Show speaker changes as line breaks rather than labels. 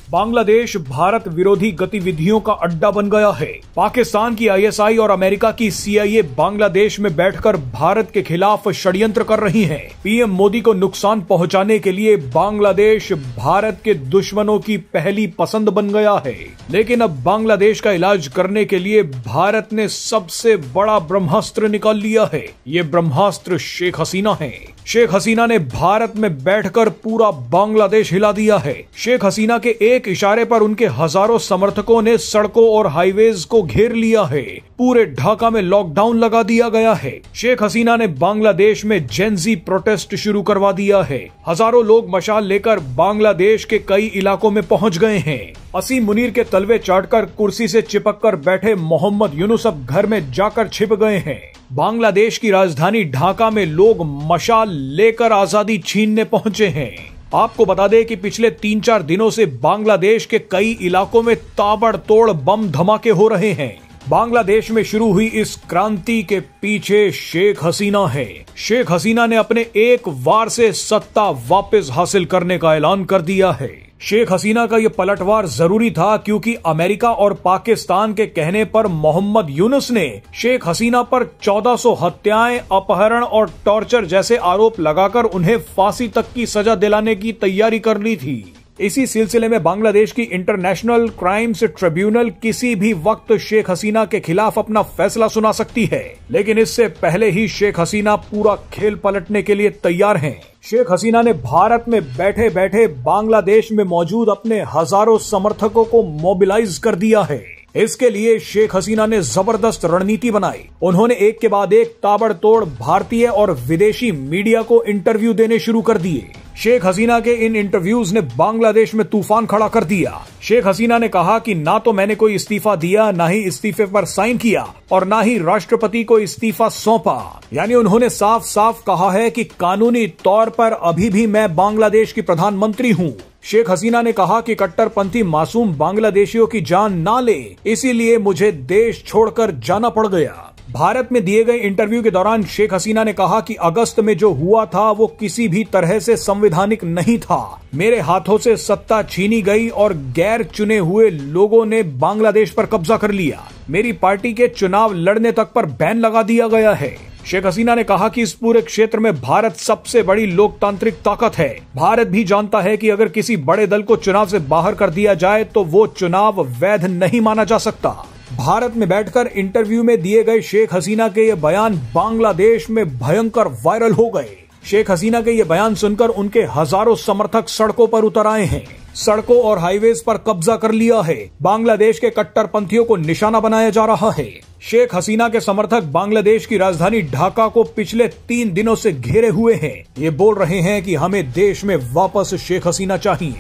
बांग्लादेश भारत विरोधी गतिविधियों का अड्डा बन गया है। पाकिस्तान की आईएसआई और अमेरिका की सीआईए बांग्लादेश में बैठकर भारत के खिलाफ षड्यंत्र कर रही हैं। पीएम मोदी को नुकसान पहुंचाने के लिए बांग्लादेश भारत के दुश्मनों की पहली पसंद बन गया है। लेकिन अब बांग्लादेश का इलाज करने के लिए भारत ने सबसे बड़ा ब्रह्मास्त्र निकाल लिया है। ये ब्रह्मास्त्र शेख हसीना है। शेख हसीना ने भारत में बैठकर पूरा बांग्लादेश हिला दिया है। शेख हसीना के एक इशारे पर उनके हजारों समर्थकों ने सड़कों और हाईवेज को घेर लिया है। पूरे ढाका में लॉकडाउन लगा दिया गया है। शेख हसीना ने बांग्लादेश में जेनजी प्रोटेस्ट शुरू करवा दिया है। हजारों लोग मशाल लेकर बांग्लादेश के कई इलाकों में पहुंच गए हैं। असीम मुनीर के तलवे चाटकर कुर्सी से चिपक कर बैठे मोहम्मद यूनुस अब घर में जाकर छिप गए हैं। बांग्लादेश की राजधानी ढाका में लोग मशाल लेकर आजादी छीनने पहुंचे हैं। आपको बता दें कि पिछले 3-4 दिनों से बांग्लादेश के कई इलाकों में ताबड़तोड़ बम धमाके हो रहे हैं। बांग्लादेश में शुरू हुई इस क्रांति के पीछे शेख हसीना है। शेख हसीना ने अपने एक वार से सत्ता वापस हासिल करने का ऐलान कर दिया है। शेख हसीना का यह पलटवार जरूरी था क्योंकि अमेरिका और पाकिस्तान के कहने पर मोहम्मद यूनुस ने शेख हसीना पर 1400 हत्याएं, अपहरण और टॉर्चर जैसे आरोप लगाकर उन्हें फांसी तक की सजा दिलाने की तैयारी कर ली थी। इसी सिलसिले में बांग्लादेश की इंटरनेशनल क्राइम्स ट्रिब्यूनल किसी भी वक्त शेख हसीना के खिलाफ अपना फैसला सुना सकती है। लेकिन इससे पहले ही शेख हसीना पूरा खेल पलटने के लिए तैयार हैं। शेख हसीना ने भारत में बैठे बैठे बांग्लादेश में मौजूद अपने हजारों समर्थकों को मोबिलाइज कर दिया है। इसके लिए शेख हसीना ने जबरदस्त रणनीति बनाई। उन्होंने एक के बाद एक ताबड़तोड़ भारतीय और विदेशी मीडिया को इंटरव्यू देने शुरू कर दिए। शेख हसीना के इन इंटरव्यूज ने बांग्लादेश में तूफान खड़ा कर दिया। शेख हसीना ने कहा कि ना तो मैंने कोई इस्तीफा दिया, ना ही इस्तीफे पर साइन किया और ना ही राष्ट्रपति को इस्तीफा सौंपा। यानी उन्होंने साफ साफ कहा है कि कानूनी तौर पर अभी भी मैं बांग्लादेश की प्रधानमंत्री हूँ। शेख हसीना ने कहा कि कट्टरपंथी मासूम बांग्लादेशियों की जान ना ले, इसीलिए मुझे देश छोड़कर जाना पड़ गया। भारत में दिए गए इंटरव्यू के दौरान शेख हसीना ने कहा कि अगस्त में जो हुआ था वो किसी भी तरह से संवैधानिक नहीं था। मेरे हाथों से सत्ता छीनी गई और गैर चुने हुए लोगों ने बांग्लादेश पर कब्जा कर लिया। मेरी पार्टी के चुनाव लड़ने तक पर बैन लगा दिया गया है। शेख हसीना ने कहा कि इस पूरे क्षेत्र में भारत सबसे बड़ी लोकतांत्रिक ताकत है। भारत भी जानता है कि अगर किसी बड़े दल को चुनाव से बाहर कर दिया जाए तो वो चुनाव वैध नहीं माना जा सकता। भारत में बैठकर इंटरव्यू में दिए गए शेख हसीना के ये बयान बांग्लादेश में भयंकर वायरल हो गए। शेख हसीना के ये बयान सुनकर उनके हजारों समर्थक सड़कों पर उतर आए हैं। सड़कों और हाईवेज पर कब्जा कर लिया है। बांग्लादेश के कट्टरपंथियों को निशाना बनाया जा रहा है। शेख हसीना के समर्थक बांग्लादेश की राजधानी ढाका को पिछले 3 दिनों से घेरे हुए हैं। ये बोल रहे हैं कि हमें देश में वापस शेख हसीना चाहिए।